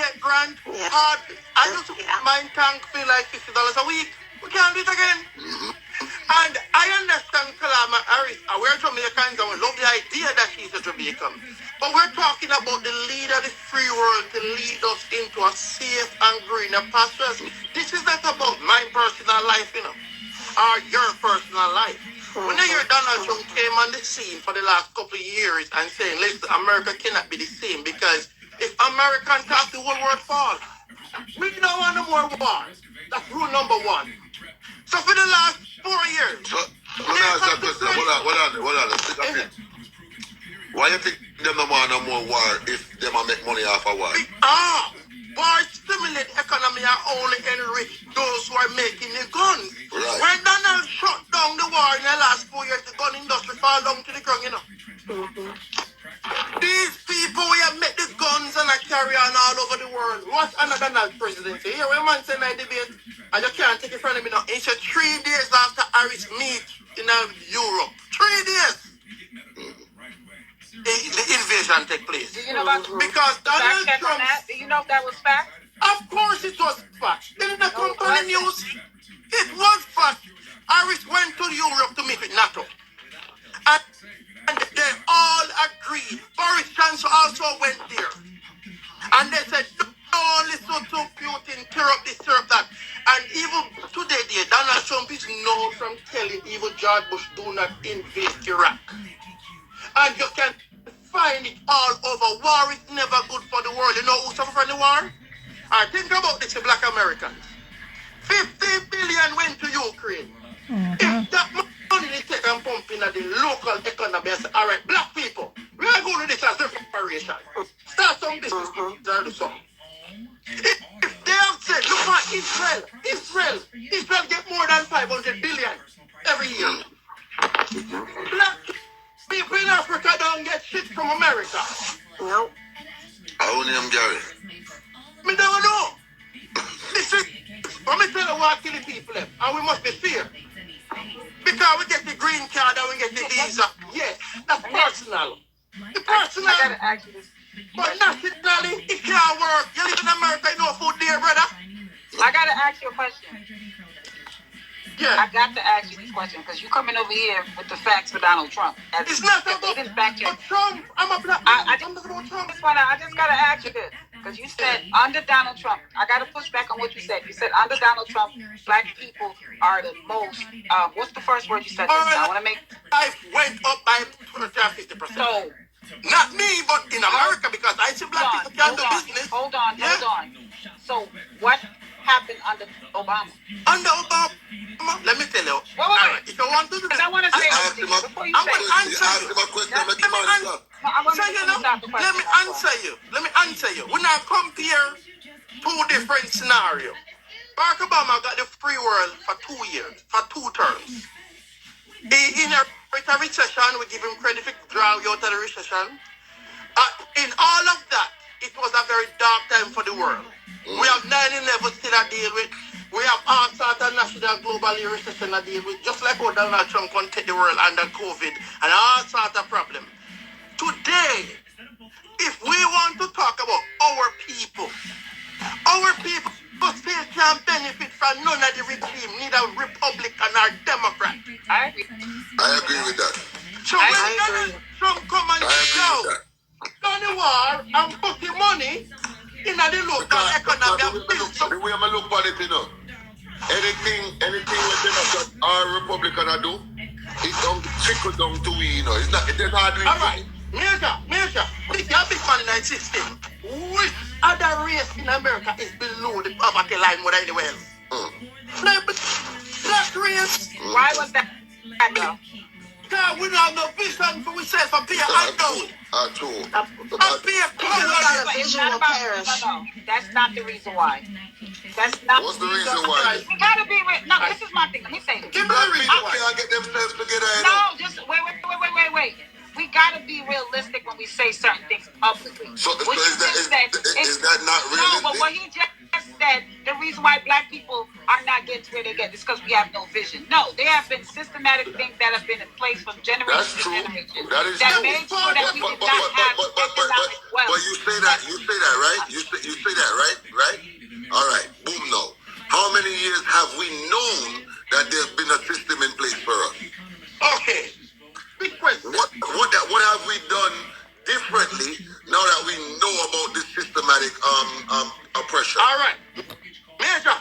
get grant. Hard. I just mine tank feel like $50 a week. We can't do it again. And I understand Kalama Harris. We're Jamaicans and we love the idea that she's a Jamaican. But we're talking about the leader of the free world to lead us into a safe and greener pastures. This is not about my personal life, or your personal life. When I hear Donald Trump came on the scene for the last couple of years and saying, listen, America cannot be the same because if American talk, the whole world fall. We don't want no more wars. That's rule number one. So for the last 4 years... So, let me ask that question. Hold on. Why you think them no want no more war if them a make money off a war? War stimulate economy and only enrich those who are making the guns. Right. When Donald shut down the war in the last 4 years, the gun industry fall down to the ground, These people we have met the guns and I carry on all over the world. What's another Donald presidency? Here when man say I debate, I just can't take it from him now. It's 3 days after Harris meet in Europe. 3 days. The invasion take place. Do you know about because Donald Trump. Do you know if that was fact? Of course it was fact. Didn't it come from the news? It was fact. Harris went to Europe to meet with NATO. And they all agreed. Boris Johnson also went there. And they said, don't listen to Putin, tear up this, tear up that. And even today, Donald Trump is known from telling even George Bush, do not invade Iraq. And you can find it all over. War is never good for the world. You know who suffer from the war? Think about this, the black Americans. 50 billion went to Ukraine. If that money they take and pump in the local economy and say, all right, black people, we are going to do this as reparation. Start some business or do something. If they have said, look at Israel get more than 500 billion every year. Black people in Africa don't get shit from America. No. How name Gary? Me don't know. This is, let me tell you what killing people them, and we must be fair. Because we get the green card and we get the visa. Yes, that's personal. The personal. I gotta ask you this. But nationally, it can't work. You live in America, you know food there, brother. I gotta ask you a question. Yeah. I got to ask you this question because you're coming over here with the facts for Donald Trump. It's not about Trump. I'm a black. I just gotta ask you this because you said under Donald Trump. I gotta push back on what you said. You said under Donald Trump, black people are the most. What's the first word you said? I want to make. Life went up by 50%. So. Not me, but in America because I see black people can't do business. Hold on. So what happened under Obama? Under Obama, let me tell you. Wait. Right, if you want to do that, I want to say something before you say Let me answer you. When I compare 2 different scenarios, Barack Obama got the free world for 2 years, for 2 terms. He inherited a recession, we give him credit for drawing out of the recession. In all of that, it was a very dark time for the world. We have 9/11 still to deal with. We have all sorts of national global recession to deal with, just like how Donald Trump can take the world under COVID and all sorts of problems. Today, if we want to talk about our people still can't benefit from none of the regime, neither Republican or Democrat. I agree with that. So when Donald Trump come and go, done the war and put the money in the local economy and build the way I look at it, anything when Democrat or Republican do, it don't trickle down to we, It's not, they're not doing. All right. Major, this is a big man in the system. Which other race in America is below the poverty line more than anywhere else? Black race. Why was that though? Because we don't have no vision for ourselves and pay a handout. True. And pay a No. That's not the reason why. That's not. What's the reason why? We gotta be no, this is my thing. Let me say this. Give me the reason why. Can't get themselves together. No, just wait. We gotta be realistic when we say certain things publicly. So is that not realistic? No, but what he just said, the reason why black people are not getting to where they get. It's because we have no vision. No, there have been systematic things that have been in place from generation That's to true. generation That is that true. made sure that we did not have economic wealth. But you say that, right? You say that, right? Right? All right. Boom. No. How many years have we known that there's been a system in place for us? Okay. Big question. What have we done differently now that we know about this systematic oppression? All right. Major,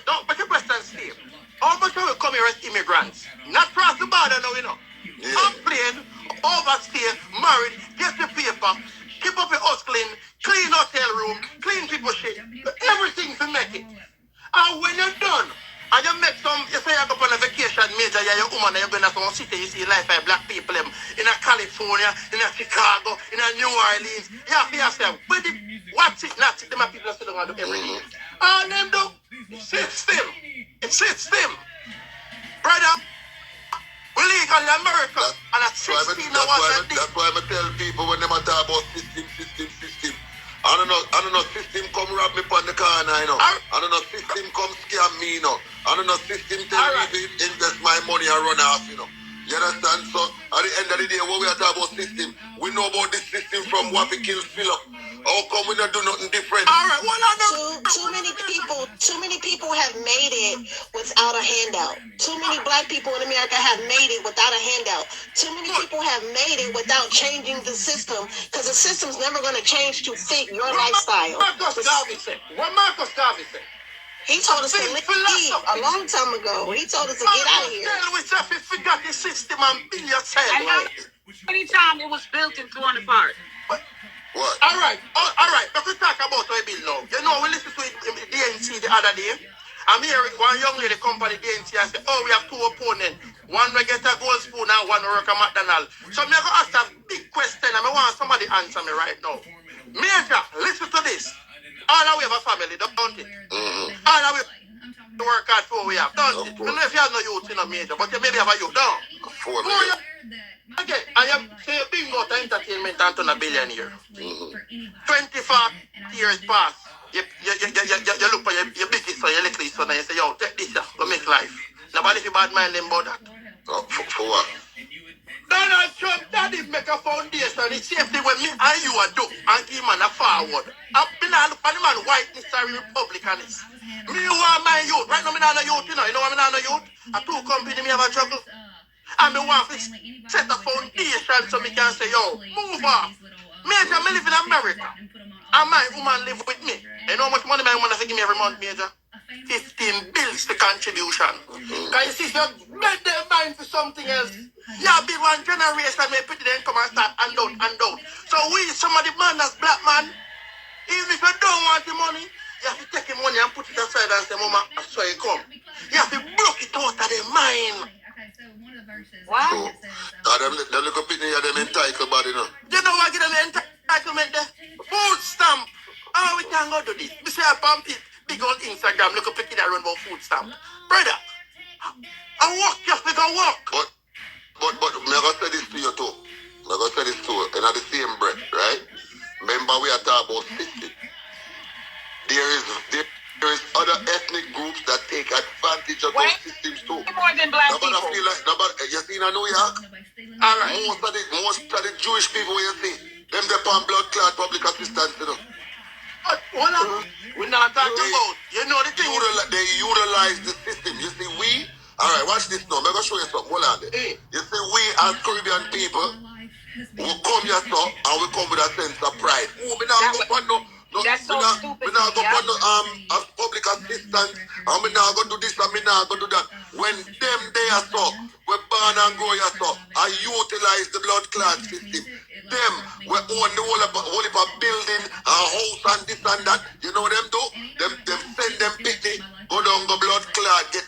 don't put your question, Steve. How much of we come here as immigrants? Not cross the border now, you know. Yeah. Complain, overstay, married, get the paper, keep up your hustling, clean hotel room, clean people shit, everything to make it. And when you're done, and you make some, you say you go on a vacation, Major, you're a woman, and you're going to some city, you see life by black people in a California, in a Chicago, in a New Orleans. You have to yourself, what's it, not it, them people still don't do everything. All them do, system. It's system. Brother, we legal in America, and at 16 hours a day. That's why I tell people when they talk about system. I don't know, system come rob me on the corner, you know. I don't know, system come scam me, you know. I don't know, system tell me to invest my money and run off, you know. You understand? So, at the end of the day, what we are talking about system, we know about this system from what we kill Philip. How come we not do nothing different? All right, well, I know. Too many people have made it without a handout. Too many black people in America have made it without a handout. Too many people have made it without changing the system, because the system's never going to change to fit your lifestyle. Marcus Garvey said. What Marcus Garvey said? He told us to leave a long time ago. He told us to get out of here. Tell we if you forgot the system and build yourself. And how many times it was built and thrown apart? What? All right. But we talk about how we build now. You know, we listened to it in the DNC the other day. I'm hearing one young lady come by the DNC and say, oh, we have two opponents. One will get a gold spoon and one will work at McDonald's. So I'm going to ask a big question and I want somebody to answer me right now. Major, listen to this. All of we have a family, don't it? All of we work hard for what we have, don't it? I don't know if you have no youth in a Major, but you maybe have a youth, don't you? 4 million. Okay, and you say bingo to entertainment and turn a billionaire. 24 years pass. You look for your biggest son, your little son, and you say, yo, take this, go make life. Nobody feel bad mind them about that. For what? Donald Trump, daddy make a foundation. It's same thing when me and you are do and give man a forward. I've been a look at the man whiteness and Republicanist. Me want my youth. Right now, me not a youth, you know. You know what me not a youth? A two company, me have a juggle. And me want to set a foundation so me can say, yo, move off. Major, me live in America. And my woman live with me. You know how much money my woman has to give me every month, Major? 15 bills to contribution. Can you see if you make their mind for something else? Yeah, be one generation may put it in come and start and down. So we, some of the man as black man, even if you don't want the money, you have to take the money and put it aside and say, Mama, that's where you come. You have to block it out of their mind. Wow. Them little people, them entitled body, you know. You know what give them entitlement there? Food stamp. Oh, we can go do this. We say I pump it. Big old Instagram, look up at that run about food stamp. Brother, I walk just like I walk. But me I say this to you too. Me I say this to you in the same breath, right? Remember we are talking about system. There is other ethnic groups that take advantage of those systems too. More than black Nobody people. feel like you see in New York? All right. Most of the Jewish people you see, them they on blood clot public assistance, you know. What we're not talking about. You know the thing. They utilize the system. You see, alright, watch this now. I'm gonna show you something. Hold on there. Hey. You see, we as Caribbean people, we come here so and we come with a sense of pride. Oh, me now go for That's so stupid. Me now go for public assistance, and me now go do this and me now go do that. When them they are so, we born and grow here so, and utilize the blood clot system. Them, we own the whole of a building, a house and this and that. You know them do? Them send them picnic, go down the blood clot, get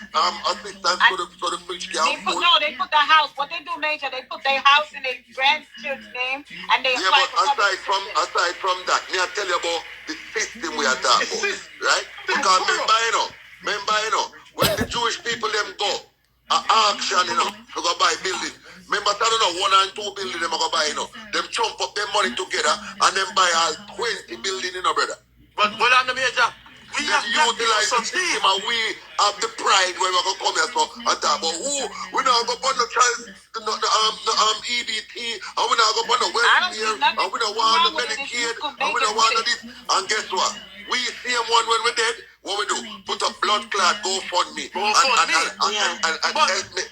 assistance so the fridge can full. They put the house. What they do, Major, they put their house in their grandchildren's name and they apply for aside from that, me I tell you about the system we are talking about, right? Because remember, when the Jewish people them go auction, to go buy buildings. Remember, I don't know, 1 and 2 buildings them go buy, them chump up their money together and then buy all 20 buildings, brother. But on the Major, we have utilize the system and we have the pride when we're going to come here so and talk about who we not going to put no child the EBT and we not going to put no welfare and we don't want the Medicaid and we don't want this and guess what? We see him one when we're dead. What we do? Put a blood clot, GoFundMe, and help me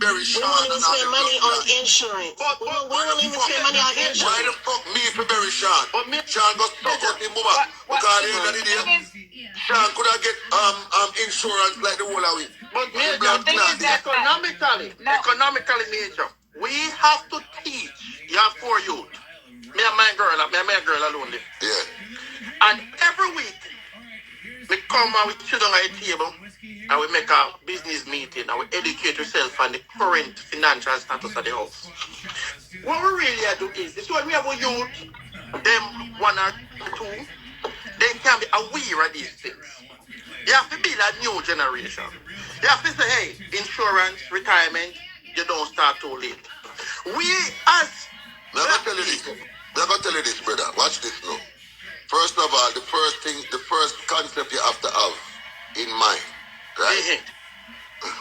bury Sean. We won't even spend money on insurance. We won't even spend money on insurance. Why the fuck me for bury Sean? Sean got stuck out in mama because at the end of the day, Sean could have get insurance like the whole of it. But Major, economically, Major, we have to teach your 4 youth. Me and my girl alone there. Yeah. And every week, we come and we sit down at a table and we make a business meeting and we educate ourselves on the current financial status of the house. What we really do is, this when we have a youth, them 1 or 2, they can be aware of these things. You have to build a new generation. You have to say, hey, insurance, retirement, you don't start too late. We as... I'm going to tell you this, brother. Watch this now. First of all, the first concept you have to have in mind, right?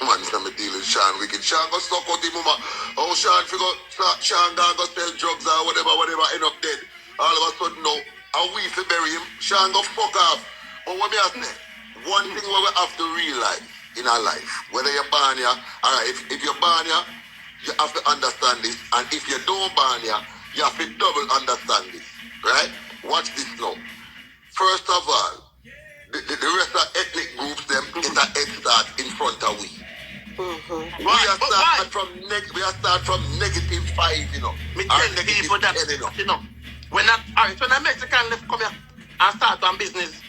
Man, I'm dealing with Sean Wicked. Sean got stuck out the mama. Oh, Sean gonna go sell drugs or whatever, end up dead. All of a sudden now, and we to bury him, Sean go fuck off. But what me I say, one thing what we have to realize in our life, whether you're born here, alright, if you're born here, you have to understand this, and if you don't born here, you have to double understand this, right? Watch this now. First of all, the rest of ethnic groups them get a head start in front of we. We are start from -5, you know. Me tell people that, you know, when a Mexican left come here and start on business,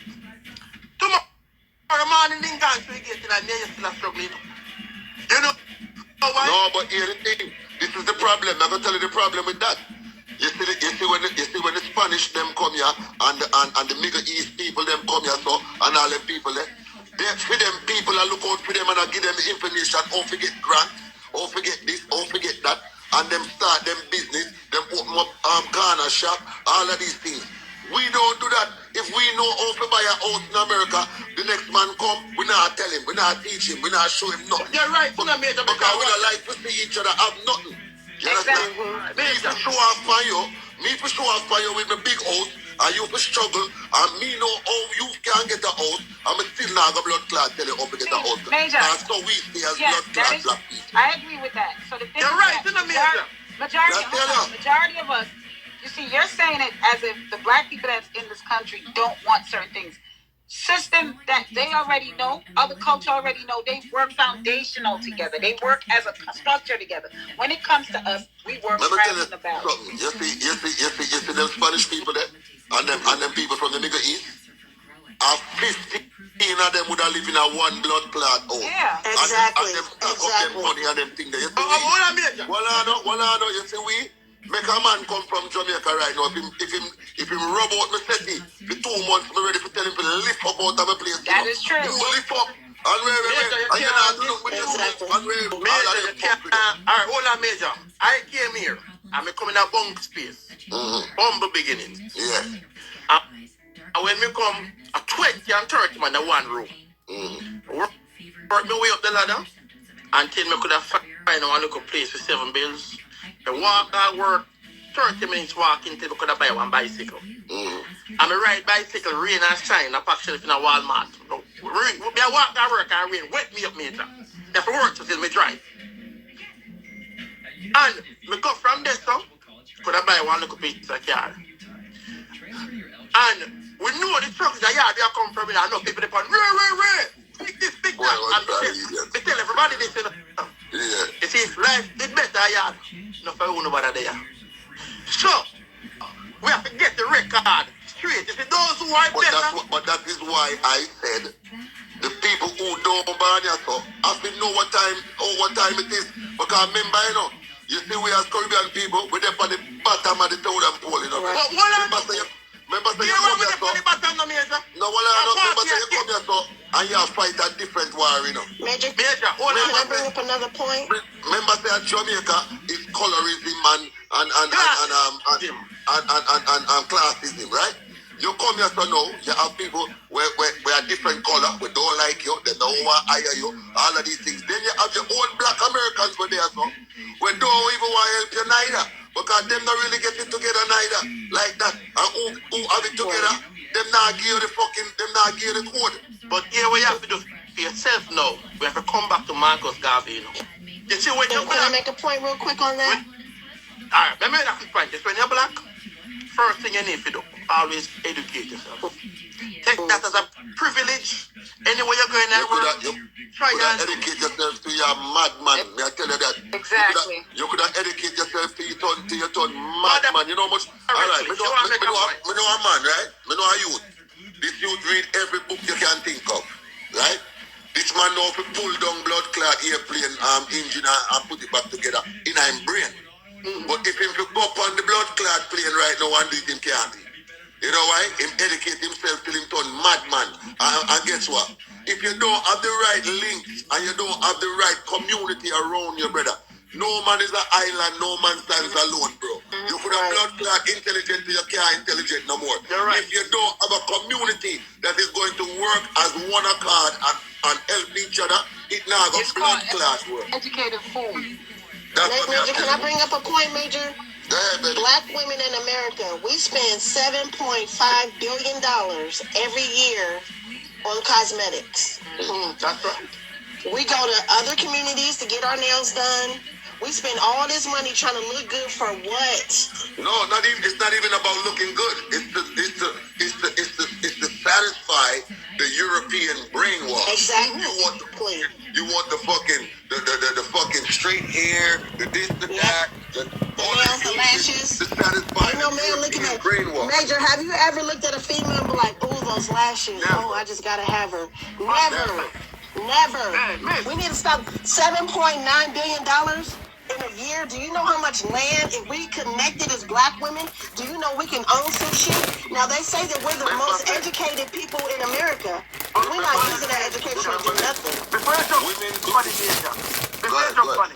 tomorrow morning in country get in and they're still struggling. You know why? No, but here the thing. This is the problem. I'm gonna tell you the problem with that. You see when the Spanish them come here and the Middle East people them come here so and all them people there. They for them people I look out for them and I give them information, oh forget grants, oh forget this, oh forget that, and them start them business, them open up corner shop, all of these things. We don't do that. If we know how to buy a house in America, the next man come, we not tell him, we not teach him, we not show him nothing. You're right, because we don't like to see each other have nothing. You understand? Me for show off for you with my big house, and you for struggle, and me know how you can get a house, and me still not got blood clot tell you how to get a house. Major. And so we stay as blood clot black people. I agree with that. So the thing You're right, isn't it, Major? Majority of us, you see, you're saying it as if the black people that's in this country don't want certain things. System that they already know, other culture already know, they work foundational together. They work as a structure together. When it comes to us, we work scratching the barrel. You see them Spanish people there, and them people from the Middle East, 15 of them would have lived in a one blood clot house. Yeah, exactly. And them stack up them money and them thing there. You see Well, I know, you see we make a man come from Jamaica right now. If him rub out my city for 2 months, I'm ready to tell him to lift up out of my place. That is true. You lift up. And you're not doing with you. Alright, hold on, Major. I came here. I'm coming in a bunk space. Humble beginnings. Yeah. And when me come, a 20 and 30 man in one room. Work my way up the ladder until me could have find a little place for 7 bills. I walk and work 30 minutes walking until I could have buy one bicycle. And I ride bicycle, rain and shine, I pack shelf in a Walmart. I walk and work and rain, wet me up, Major. If I work till me drive. And me go from there, so could I buy one little piece of car. And we know the trucks that yard they come from, and I know people depend, pick this, pick that. And they tell everybody this, you know. Yeah. You see, life is better, yard. No for who nobody there. So, we have to get the record straight. You see, those who are better. But that is why I said the people who don't burn your so have to know what time it is. Because remember, you know, you see we as Caribbean people, we're there on the bottom of the totem pole, you know. But what Remember say you come here so. No, remember say you come here so and you fight a different war, you know. Major, hold on. can I bring up another point? Remember say at Jamaica is colorism and classism, right? You come here so now, you have people where different color, we don't like you, they don't want to hire you, all of these things. Then you have your own black Americans where they are so. We don't even want to help you neither. Because them not really get it together neither. Like that. And who have it together, them not give you the code. But here we have to do for yourself now. We have to come back to Marcus Garvey, you know. You see when you're Can I black, make a point real quick on that? alright, let me make a quick point. Just when you're black, first thing you need to do, always educate yourself. Take that as a privilege. Anywhere you're going You around, try could have and educate yourself to your madman. May I tell you that? Exactly. You could have educate yourself to your turn madman. You know much. Alright, me know a man, right? Me know a youth. This youth read every book you can think of, right? This man know if pull down blood clot airplane engine and put it back together in his brain. But if him go up on the blood clot plane right now and do it, him can't. You know why? Him educate himself till him turn madman. And guess what? If you don't have the right links and you don't have the right community around you, brother, no man is an island, no man stands alone, bro. You could have blood clot intelligent, you can't intelligent no more. You're right. If you don't have a community that is going to work as one accord and help each other, it now got It's blood called clot work. educated food. That's what Major, can I bring up a point, Major? Go ahead, baby. Black women in America, we spend $7.5 billion every year on cosmetics. that's right. We go to other communities to get our nails done. We spend all this money trying to look good for what? No, not even. It's not even about looking good. It's to satisfy the European brainwash. Exactly. You want the fucking straight hair, the this, the that, the nails, the lashes. To satisfy Ain't no the man looking European at brainwash. Major, have you ever looked at a female and be like, "Oh, those lashes. Never. Oh, I just gotta have her." Never. We need to stop. $7.9 billion in a year. Do you know how much land, if we connected as black women, do you know we can own some shit? Now they say that we're the most educated people in America, but we're not using that education to do nothing. Before you jump funny, before you jump funny,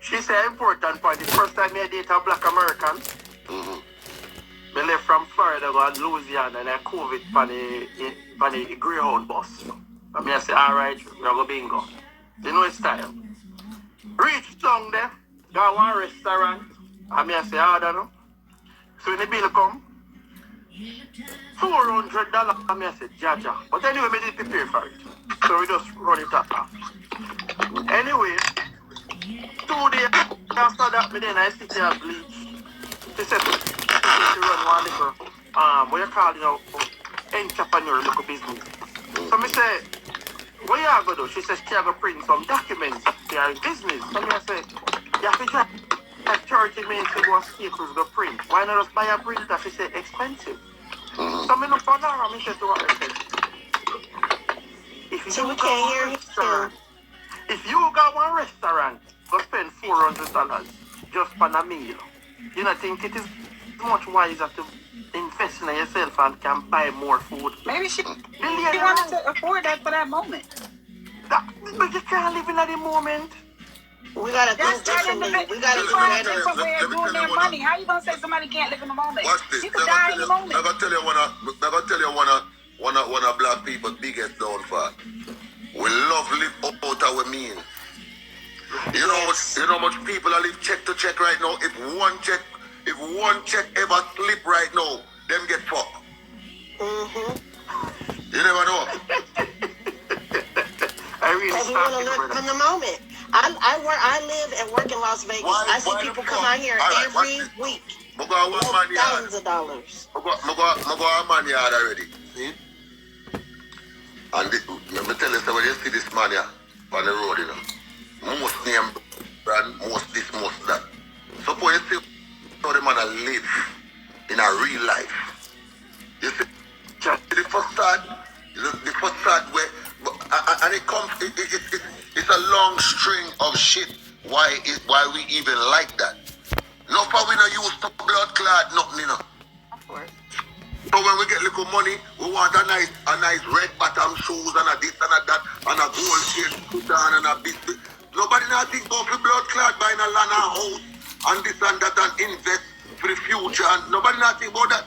she said important point. The first time I date a black American, I left from Florida go to Louisiana and I COVID on the Greyhound bus. I mean I say, alright, we go bingo. You know it's time. Reach down there, go to one restaurant. I mean I say, I don't know. So when the bill come, $400. I mean I say, Jaja. But anyway, we didn't prepare for it. So we just run it up. Anyway, 2 days after that, I sit there and bleach. She said, to run one little, what you call, entrepreneur local business. So I say, what you have to do? She says she have to print some documents for her business. So I say, you have to try at 30 minutes to go staples to print. Why not just buy a printer? She said, expensive. So I look for her and I said to her, if So you we go can't one hear you. restaurant, if you got one restaurant, go spend $400 just for a meal. You know, think it is much wiser to invest in yourself and can buy more food. Maybe she Billion wanted to afford that for that moment. But you can't live in that moment. We gotta think That's that differently. individual. We gotta People do have better. different way of Let me doing tell their you what money. How you gonna say somebody can't live in the moment? Watch this. You could die in the moment. I'm gonna tell you one of black people's biggest downfall. We love live out our means. You know much people are live check to check right now. If one check ever slip right now, them get fucked. You never know. I really Because we want to live in the moment. I live and work in Las Vegas. I see people come out here every week. Thousands of dollars. I go a man yard already. See? And let me tell you, so when you see this man here on the road, most name brand, most this, most that. Suppose you see how the man live in a real life. You see, the facade where, and it comes, it's a long string of shit. Why we even like that? No, for we not use to blood clot, nothing, Of course. So when we get little money, we want a nice red bottom shoes and a this and a that and a gold chain put on and a bit. Nobody now think about the blood clot buying a land and house and this and that and invest for the future. And nobody now think about that.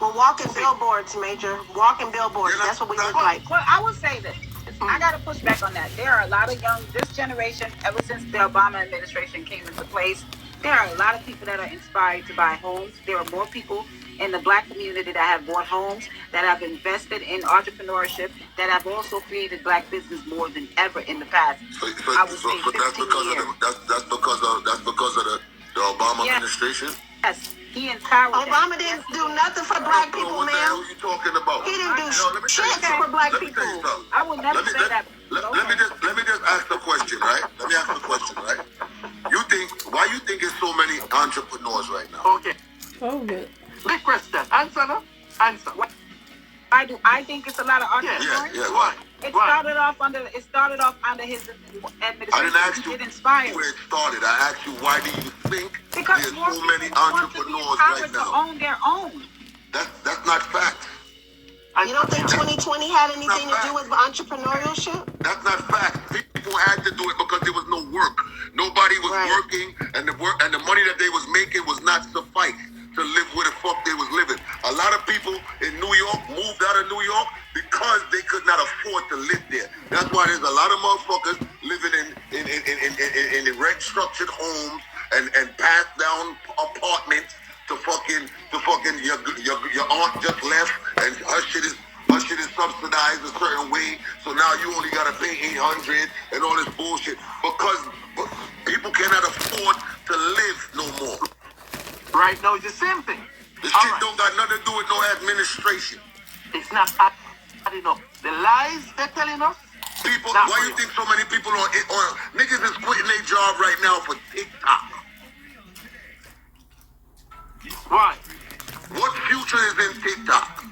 Well, walking billboards, Major. Walking billboards. That's what we look like. Well, I will say this. I got to push back on that. There are a lot of this generation, ever since the Obama administration came into place, there are a lot of people that are inspired to buy homes. There are more people in the black community that have bought homes, that have invested in entrepreneurship, that have also created black business more than ever in the past. I would say 15 that's because years. that's because of the Obama administration. Yes, he empowered Obama didn't do nothing for black people, What the hell are you talking about? He didn't do shit for black people. I would never say that. Let me just ask the question, right? Let me ask the question, right? Why you think there's so many entrepreneurs right now? Okay. Oh, good. Big question. Answer, no? Answer. Why do I think it's a lot of entrepreneurs? Yeah. Why? It started off under his administration. I didn't ask you It inspired. where it started. I asked you, why do you think Because there's more so many people want to be entrepreneurs empowered right to now? own their own. That's not fact. You don't think 2020 had anything to do with entrepreneurship? That's not fact. People had to do it because there was no work. Nobody was working, and the money that they was making was not suffice to live where the fuck they was living. A lot of people in New York moved out of New York because they could not afford to live there. That's why there's a lot of motherfuckers living in rent structured homes and passed down apartments to fucking your aunt just left and her shit is subsidized a certain way, so now you only gotta pay $800 and all this bullshit because people cannot afford to live no more. Right now, it's the same thing. This shit don't got nothing to do with no administration. It's not adding up. The lies they're telling us. People, why you think so many people or niggas is quitting their job right now for TikTok? Why? What future is in TikTok?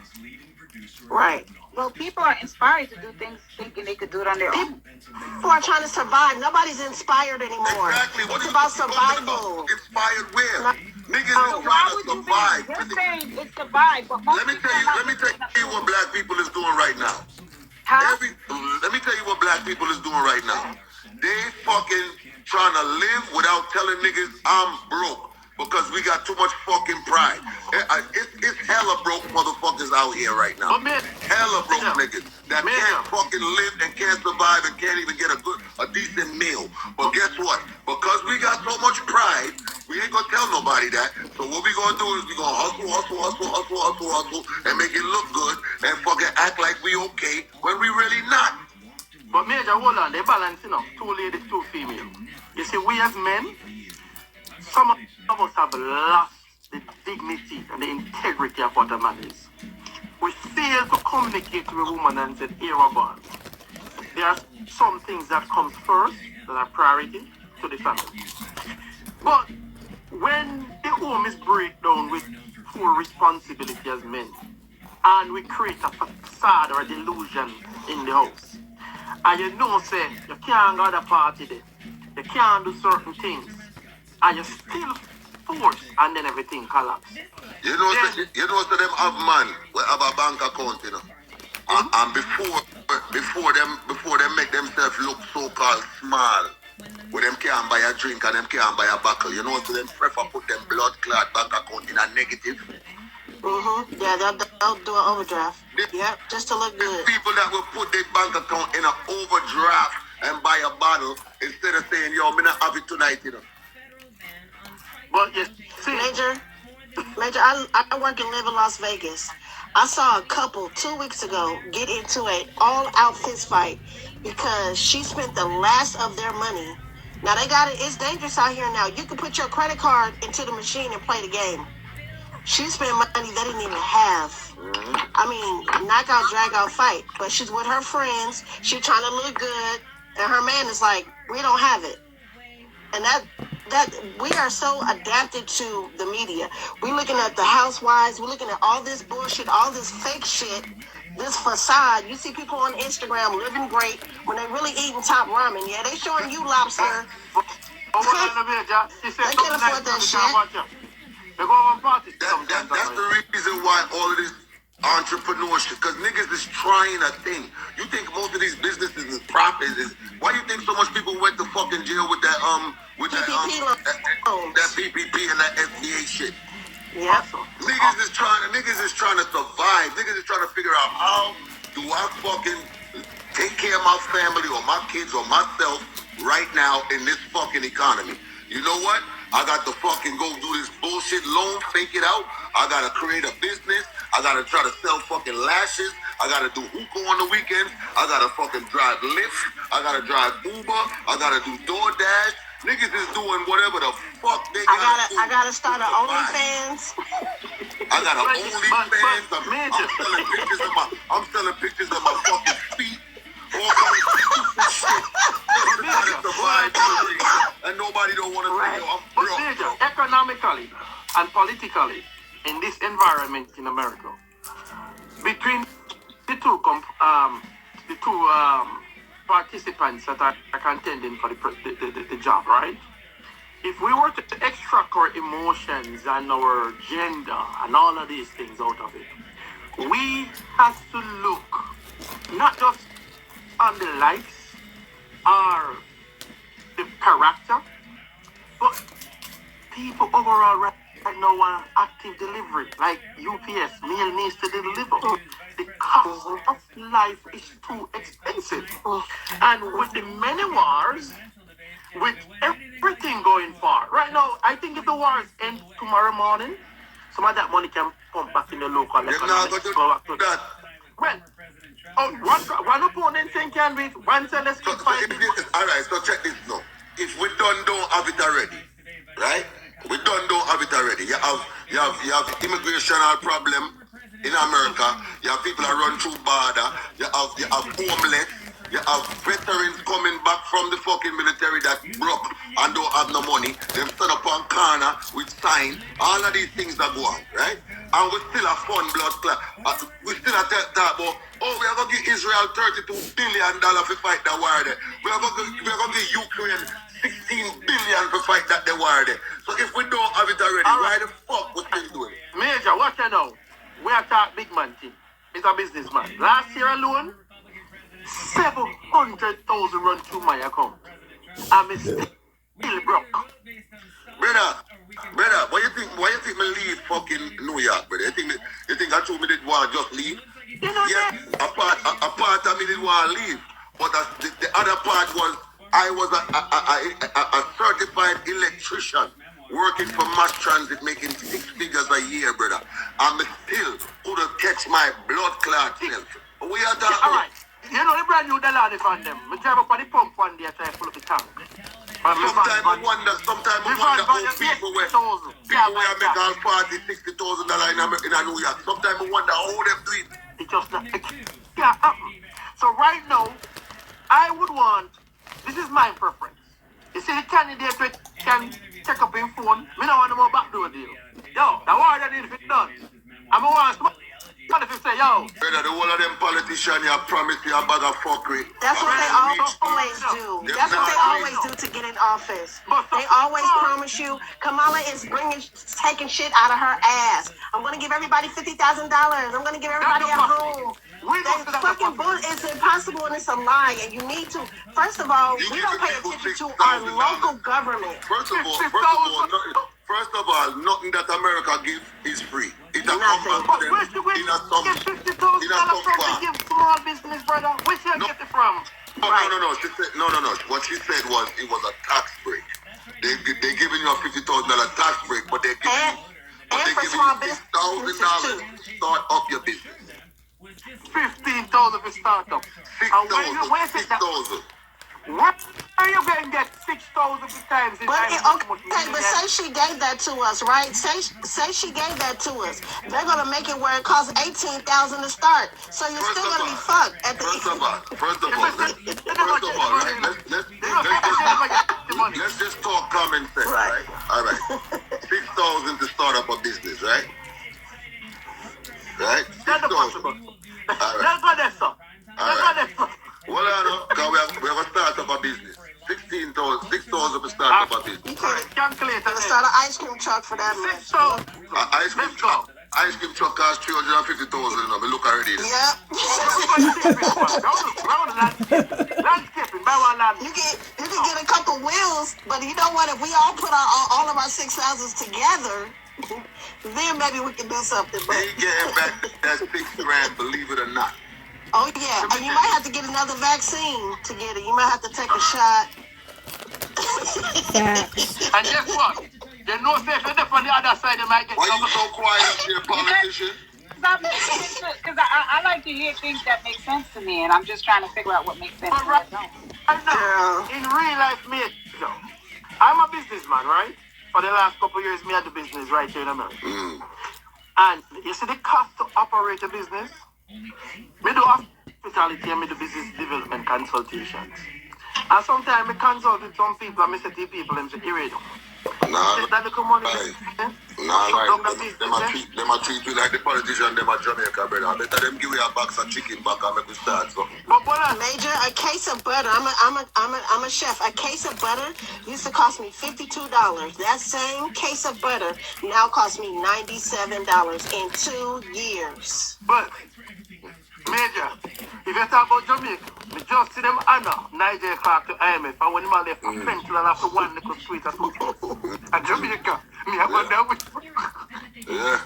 Right. Well, people are inspired to do things thinking they could do it on their own. People are trying to survive. Nobody's inspired anymore. Exactly. What It's is about you talking survival. about? Inspired where? Niggas So is why trying would to you survive. be? You're saying it's survive, but most Let me people tell are not you doing nothing. what black people is doing right now. How? Let me tell you what black people is doing right now. They fucking trying to live without telling niggas I'm broke because we got too much fucking pride. It's hella broke motherfuckers out here right now. But man, Hella broke niggas that can't fucking live and can't survive and can't even get a decent meal. But guess what? Because we got so much pride, we ain't gonna tell nobody that. So what we gonna do is we gonna hustle, and make it look good and fucking act like we okay when we really not. But Major, hold on, they balancing up. 2 ladies, 2 female. You see, we as men, some of us have lost the dignity and the integrity of what a man is. We fail to communicate to a woman and say, here we're born. There are some things that comes first that are priority to the family. But when the home is breakdown with full responsibility as men, and we create a facade or a delusion in the house, and you know, say, you can't go to the party there, you can't do certain things, and you still force, and then everything collapses. You know, so them have man, we have a bank account, you know. And before them make themselves look so-called small, where them can't buy a drink and them can't buy a buckle, you know, so them prefer put them blood clot bank account in a negative. Yeah, they'll do an overdraft. Yep, just to look good. People that will put their bank account in an overdraft and buy a bottle instead of saying, yo, me not have it tonight, you know. But you see, Major, I work and live in Las Vegas. I saw a couple 2 weeks ago get into an all-out fist fight because she spent the last of their money. Now they got it. It's dangerous out here now. You can put your credit card into the machine and play the game. She spent money they didn't even have. I mean, knockout, drag out fight. But she's with her friends. She's trying to look good, and her man is like, we don't have it. And that we are so adapted to the media. We looking at the housewives. We're looking at all this bullshit, all this fake shit, this facade. You see people on Instagram living great when they really eating top ramen. Yeah, they showing you lobster. They can't afford that shit. They go on parties. That's the reason why all of this entrepreneurship, because niggas is trying a thing. You think most of these businesses is profit? Why you think so much people went to fucking jail with that PPP and that SBA shit? Yep. Niggas is trying to survive. Niggas is trying to figure out how do I fucking take care of my family or my kids or myself right now in this fucking economy. You know what? I got to fucking go do this bullshit loan, fake it out. I gotta create a business. I gotta try to sell fucking lashes. I gotta do hookah on the weekends. I gotta fucking drive Lyft. I gotta drive Uber. I gotta do DoorDash. Niggas is doing whatever the fuck they gotta do. I gotta start an OnlyFans. I got an OnlyFans. I'm selling pictures of my fucking feet. All kinds of stupid shit. I'm trying to survive, and nobody don't want to say, yo, I'm broke. But Major, economically and politically, in this environment in America, between the two participants that are contending for the job, right? If we were to extract our emotions and our gender and all of these things out of it, we have to look not just on the likes or the character, but people overall right now want active delivery, like UPS, meal needs to deliver. The cost of life is too expensive. And with the many wars, with everything going far, right now, I think if the wars end tomorrow morning, some of that money can come back in the local economy. Well, one opponent saying can be one say let's keep fighting. Alright, so check this now. If we don't have it already, right? We don't have it already. You have immigrational problem in America. You have people that run through border. You have homeless. You have veterans coming back from the fucking military that broke and don't have no money. Them stand up on corner with sign. All of these things that go on, right? And we still have fun blood clot. We still have talk about, oh, we are going to give Israel $32 billion to fight that war there. We are going to give Ukraine $16 billion to fight that the war there. So if we don't have it already, why the fuck we still doing it? Major, what you know? We are talking big man team. It's a businessman. Last year alone, 700,000 run through my account. I'm still broke. Brother, why you think me leave fucking New York, brother? You think I told me that want just leave? Yeah, a part of me didn't want to leave. But the other part was I was a certified electrician working for mass transit, making 6 figures a year, brother. I'm still couldn't catch my blood clot self. We are talking. All right. You know the brand new Delani from them. We drive up on the pump one day trying to fill up the tank. Sometimes I wonder how people were make all $40,000-$60,000 in a New York. Sometimes I wonder how them do it. It just not. It can't happen. So right now, I would want. This is my preference. You see the candidate which can check up in phone. Me don't want no more backdoor deal. Yo, the war that need to be done. I'm want somebody to say, yo. Brother, the whole of them politicians you promise you a bag of fuckery. That's what they always do. That's what they always do to get in office. They always promise you. Kamala is taking shit out of her ass. I'm gonna give everybody $50,000. I'm gonna give everybody a home. That fucking bull is impossible and it's a lie. And you need to. First of all, we don't pay attention to our local government. First of all, nothing that America gives is free. It has come back to them in a $50,000 to give small business, brother. Where should I get it from? No. What she said was it was a tax break. They giving you a $50,000 tax break, but they're giving you $1,000 to start up your business. 15,000 for startup. 6,000. What are you going to get 6,000 times? But say she gave that to us, right? Say she gave that to us. They're gonna make it where it costs $18,000 to start. So you're still gonna be fucked at the First of all, let's just talk common sense, right? All right. 6,000 to start up a business, right? Right? 6,000. Well, I know, because we have to start up a business. 6,000 to start up a business. You can start an ice cream truck for that much. Ice cream truck costs $350,000. I look already. Yep. You can get a couple wheels, but you know what? If we all put all of our 6 houses together, then maybe we can do something. But They getting back that $6,000, believe it or not. oh yeah, and you might have to get another vaccine to get it. You might have to take a shot. And guess what? They know if they're on the other side, they might get Why you so quiet here, politician? Because I like to hear things that make sense to me, and I'm just trying to figure out what makes sense. But right now, in real life, mate, I'm a businessman, right? For the last couple of years, me had the business right here in America. And you see the cost to operate a business? Me do hospitality and me do business development consultations. And sometimes I consult with some people and I say to people, them say, Nah, that little money, nah, like, them a treat you like the politician, them a Jamaica, brother. I better them give you a box of chicken back and make you start, so. But Major, a case of butter. I'm a chef. A case of butter used to cost me $52. That same case of butter now costs me $97 in 2 years. But, Major, if you talk about Jamaica, we just see them honor Nigeria Clark to IMF, and when they left a pencil and after one little sweet at 2 and Jamaica, me I wonder which. Yeah.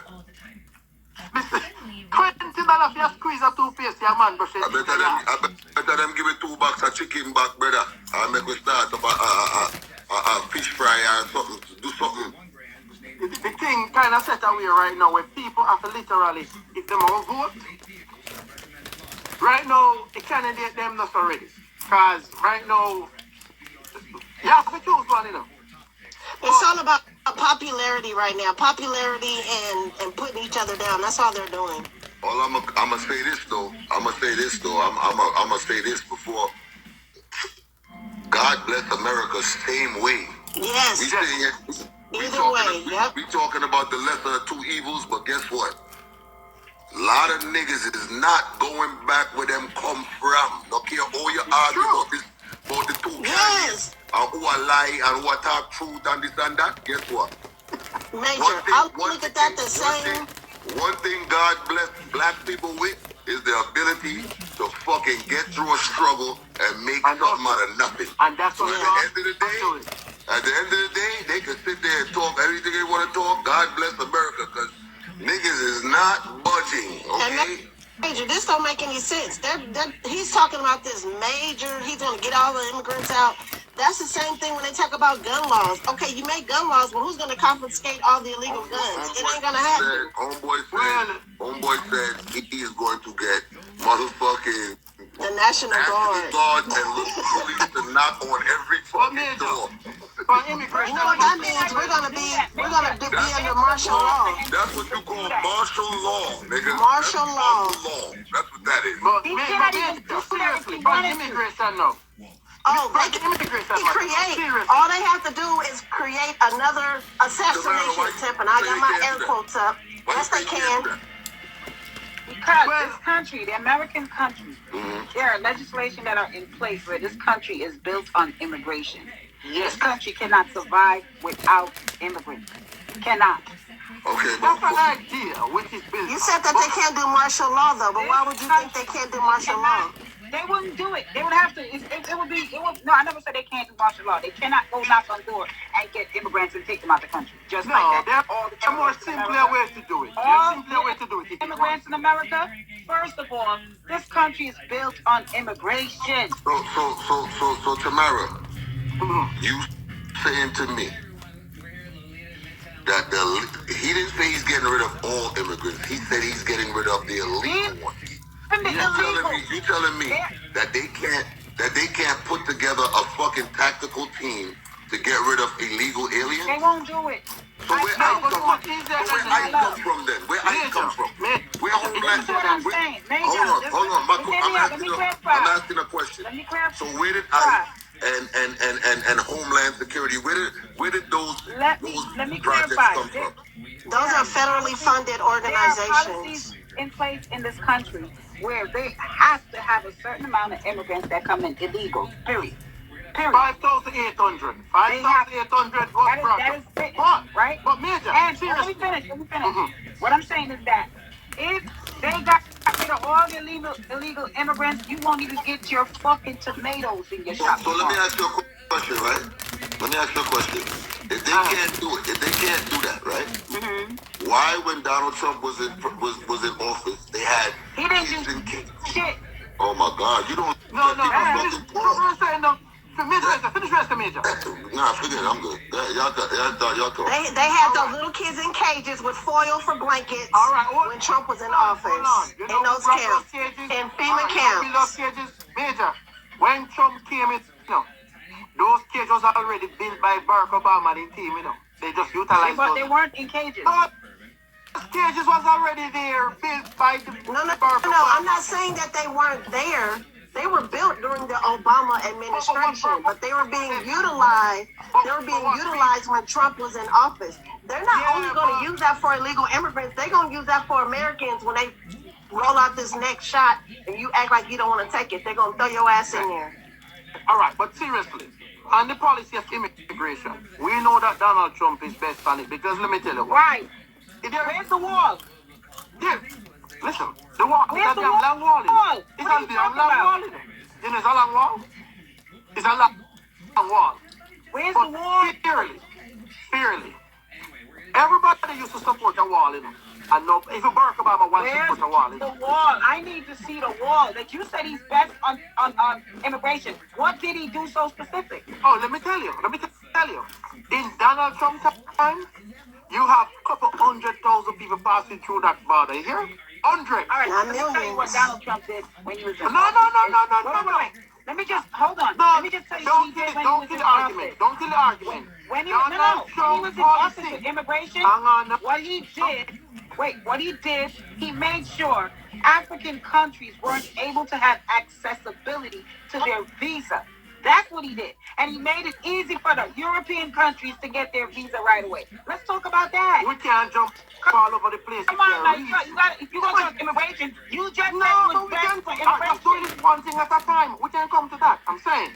Listen, $20 for your squeeze a toothpaste, your man, brush it. I better them give you 2 box of chicken back, brother. And make you start up a fish fry or something, do something. The thing kind of set away right now where people have to literally, if them all vote, right now, the candidate them not already. Because right now, you have to choose one, It's all about popularity right now. Popularity and putting each other down. That's all they're doing. Well, I'm gonna say this though. I'm gonna say this before. God bless America, same way. Yes. We saying it. Either way, yep. We talking about the lesser of two evils, but guess what? A lot of niggas is not going back where them come from. No care all you argue about this, about the two Yes. and who are lie and who are talk truth and this and that. Guess what? Major, I look at that the same. One thing God bless black people with is the ability to fucking get through a struggle and make something out of nothing. And that's what at the end of the day, they can sit there and talk everything they want to talk. God bless America, because niggas is not budging, okay? And Major, this don't make any sense. He's talking about this major, he's going to get all the immigrants out. That's the same thing when they talk about gun laws. Okay, you make gun laws, but who's going to confiscate all the illegal guns? It ain't going to happen. Homeboy said he is going to get motherfucking the National Guard and local police to knock on every fucking door. You know what that means? We're gonna be under martial law. That's what you call martial law, nigga. Martial law. That's what that is. But seriously, for immigration now. Oh, they can create. All they have to do is create another assassination attempt, and I got my air quotes up. Yes, they can. Because this country, the American country, there are legislation that are in place where this country is built on immigration. Yes. This country cannot survive without immigrants. Cannot. Okay, that's an idea which is built. You said that they can't do martial law, though, but why would you think they can't do martial law? They wouldn't do it. They would have to. No, I never said they can't do martial law. They cannot go knock on doors and get immigrants and take them out the country. Just like that. There are more simpler ways to do it. Immigrants in America, first of all, this country is built on immigration. So Tamara, you saying to me that he didn't say he's getting rid of all immigrants. He said he's getting rid of the illegal ones. You telling me that they can't put together a fucking tactical team to get rid of illegal aliens? They won't do it. So where ICE come from then? Where ICE come from? Where Homeland? Hold on. I'm asking a question. Let me clarify. So where did ICE and Homeland Security, where did those projects come from? Those are federally funded organizations. In place in this country where they have to have a certain amount of immigrants that come in illegal. Period. 5,800. 5,800 was that is it, right? But Major, and let me finish. What I'm saying is that if they got rid of all the illegal immigrants, you won't even get your fucking tomatoes in your shop. So let me ask you a question, right? Let me ask you a question. If they can't do it, if they can't do that, right? Why, when Donald Trump was in office, they had He didn't kids do and kids? shit. Oh my God! You don't. No, let people fucking talk. Finish rest of Major. Nah, forget it. I'm good. Y'all talk. They had those little kids in cages with foil for blankets. All right, when Trump was in office. You In know, those camps. In FEMA camps. Major, when Trump came in, those cages was already built by Barack Obama and his team, They just utilized But those. they weren't in cages. Those cages was already there, built by the No, Barack Obama. I'm not saying that they weren't there. They were built during the Obama administration, but they were being utilized. They were being utilized when Trump was in office. They're not only going to use that for illegal immigrants. They're going to use that for Americans when they roll out this next shot and you act like you don't want to take it. They're going to throw your ass in there. All right, but seriously, on the policy of immigration, we know that Donald Trump is best on it because let me tell you what. Right. Where's the wall? There. Listen, the wall. Where's the long wall? It's What are you a talking long about? wall. You know, it's a long wall. It's a long wall. Where's But the wall? fairly. Everybody used to support the wall, And no, if Barack Obama wants to Where's support the wall, the wall? I need to see the wall. That you said he's best on immigration. What did he do so specific? Oh, let me tell you. In Donald Trump's time, you have a couple 100,000 people passing through that border. You hear? 100. All right, Not let me tell you millions. what Donald Trump did when he was in No. Wait. Let me just hold on. No, Let me just tell you don't what he did kill when don't he kill was the in argument. office. Don't kill the argument. When he Donald when he was in office with immigration, Hang on. what he did, he made sure African countries weren't able to have accessibility to their visa. That's what he did. And he made it easy for the European countries to get their visa right away. Let's talk about that. We can't jump all over the place. Come on, man. If you go to immigration, you just said No, it but was we best can't. for I'm just immigration. doing this one thing at a time. We can come to that. I'm saying,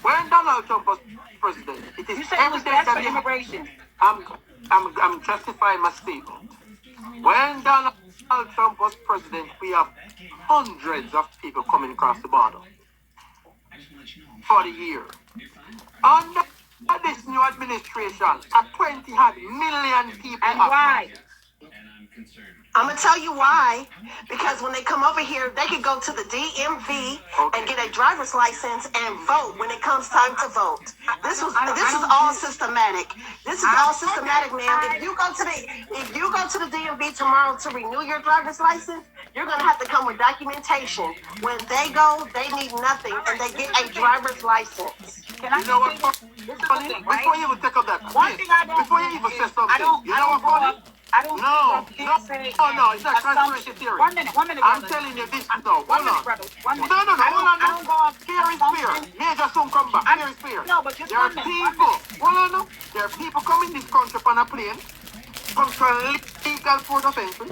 when Donald Trump was president, it is You said it was evident best that for immigration. I'm justifying my statement. When Donald Trump was president, we have hundreds of people coming across the border for the year. Under this new administration, a 20 had million people. And why? I'm going to tell you why. Because when they come over here, they can go to the DMV and get a driver's license and vote when it comes time to vote. This is all systematic. This is all systematic, ma'am. If you go to the DMV tomorrow to renew your driver's license, you're going to have to come with documentation. When they go, they need nothing, and they get a driver's license. Can I You know what? this is the Funny? thing, Before right? you even take up that, One thing I don't before you do even is say something, you know what funny? I don't No, think of hearsay no, it's not and conspiracy assumptions. theory. 1 minute, I'm brother. telling you this, no, One hold minute, on. brother. 1 minute. No, hold on. I don't go off Fear is fear. assumptions. Major soon come back. Fear is fear. No, but just there are 1 minute. people, hold on, no. There are people coming this country on a plane, come to a legal port of entry.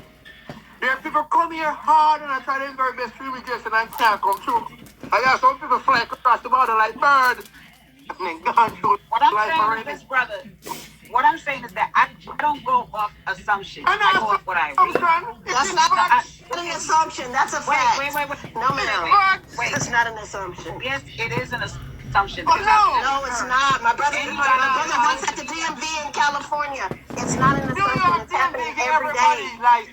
There are people come here hard and I try their very best to immigration and can't come through. I got some people fly across the border like birds. And then gone through What I'm life saying already. is this, brother. What I'm saying is that I don't go off assumptions. And I go off what I read. That's not an assumption. That's a fact. Wait. No, ma'am. Wait. It's not an assumption. Yes, it is an assumption. Oh, because no. No, it's not. My brother works at the DMV in California. It's not an assumption. It's happening every day.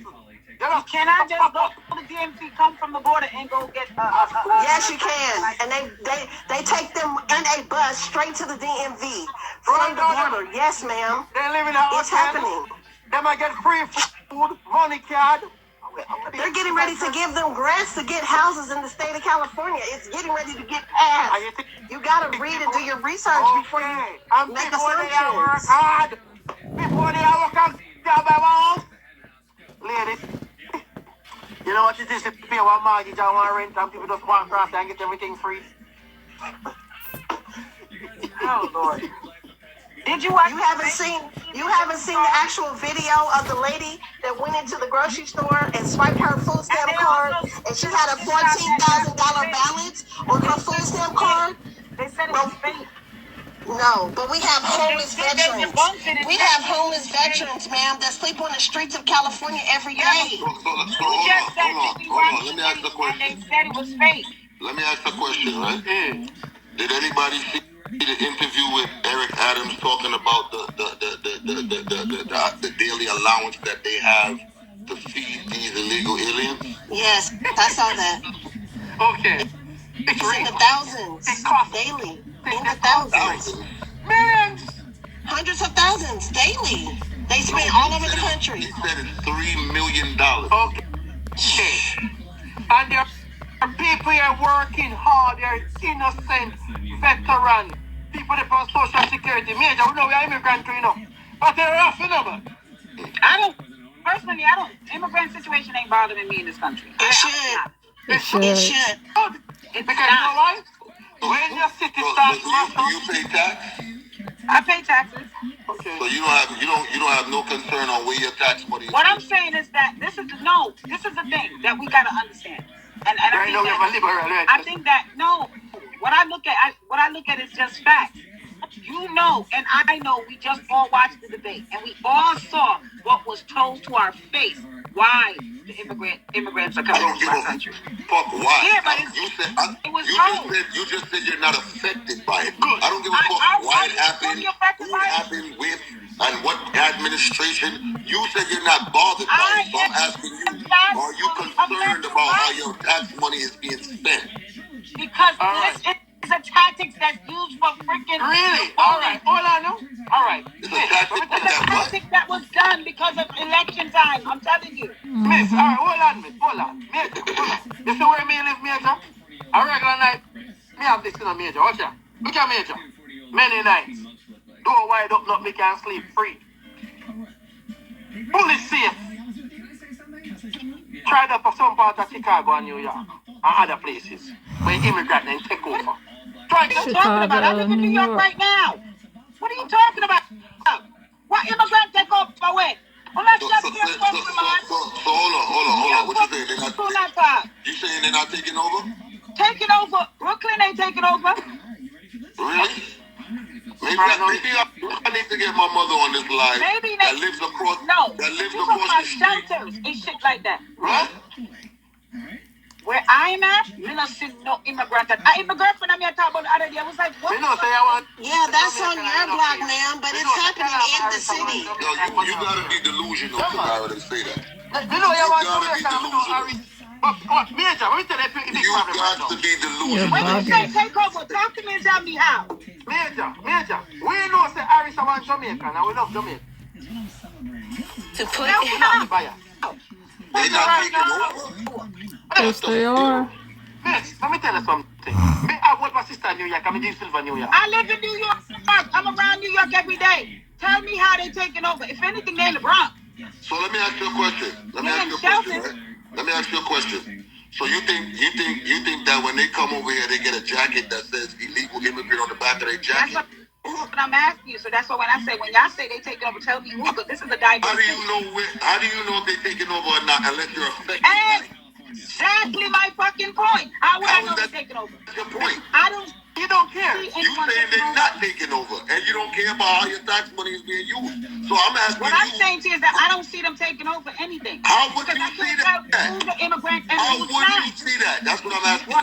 You cannot just go to the DMV, come from the border, and go get. Yes, you can. And they take them in a bus straight to the DMV from the border. Yes, ma'am. They live in a hotel. It's happening. They might get free food, money card. They're getting ready to give them grants to get houses in the state of California. It's getting ready to get passed. You got to read and do your research before you make assumptions. Before they work hard, ladies, you know what it is to pay one mortgage and one rent and people just walk across and get everything free? Oh, Lord. Did you watch? You haven't seen the actual video of the lady that went into the grocery store and swiped her food stamp card, and she had a $14,000 balance on her food stamp card. They said it was fake. No, but we have homeless veterans. We have homeless veterans, ma'am, that sleep on the streets of California every day. Hold on. Let me ask the question. And they said it was fake. Let me ask the question, right? Did anybody see The interview with Eric Adams talking about the daily allowance that they have to feed these illegal aliens? Yes, I saw that. Okay. It's in the thousands daily. In the thousands. Millions. Hundreds of thousands daily. They spend all over the country. He said it's $3 million. Okay. And there are people here working hard. They're innocent veterans. People that on social security. Major, we know we are immigrants, you know. But they're rough, you know, man. Personally, immigrant situation ain't bothering me in this country. It should. It should. Because you know why? When your city starts Do you pay tax? I pay taxes. Okay. So you don't have no concern on where your tax money is. What I'm saying is that this is the thing that we gotta understand. And I think that what I look at is just facts. You know, and I know, we just all watched the debate, and we all saw what was told to our face. Why the immigrants are coming to our country? Fuck why? Yeah, but you just said you're not affected by it. Good. I don't give a fuck why it happened, who it happened with, and what administration. You said you're not bothered by it. So I'm asking you, are you concerned about how your tax money is being spent? Because this is a tactic that's used for freaking. Really? All right. Hold on now. All right. It's a tactic that was done because of election time. I'm telling you. Miss, all right, hold on. Major, hold on. You see where me live, Major? A regular night, me have this in a Major. Watch out. Look at Major. Many nights. Door wide up, not me can sleep free. Fully safe. Tried up for some part of Chicago and New York and other places where immigrants then take over. What are you talking about? I live in New York right now. What are you talking about? What immigrant take over when? So hold on. What you saying? You saying they're not taking over? Taking over? Brooklyn ain't taking over. Really? Maybe I need to get my mother on this line. Maybe that lives across. No. That lives across the street. Shelters and shit like that. What? Where I'm at, you don't see no immigrant. Immigrant when I'm here talking about the other day, I was like, what? Yeah, that's on your block, ma'am, but it's happening in the city. Yo, you gotta be delusional to go and say that. You know, you gotta be delusional. Major, let me tell you, you got to be delusional. When you say take over, talk to me and tell me how. Major, we know say Harris I want Jamaica, and we love Jamaica. To put They're not taking over. Yes, they are. Miss, let me tell you something. I want my sister in New York. I'm in Silver, New York. I live in New York. I'm around New York every day. Tell me how they taking over. If anything, they in the Bronx. So let me ask you a question. Let me ask you a question. So you think that when they come over here, they get a jacket that says illegal immigrant on the back of their jacket? That's what I'm asking you. So that's why when y'all say they taking over, tell me who. But this is a diverse. How do you know if they're taking over or not unless you're affected? Exactly my fucking point. How would I know they're taking over? That's your point. You don't care. You saying they're not taking over, and you don't care about how your tax money is being used. So I'm asking what I'm saying to you is that I don't see them taking over anything. How would you I see can't that? tell who's the immigrant and How who's would not. you see that? That's what I'm asking.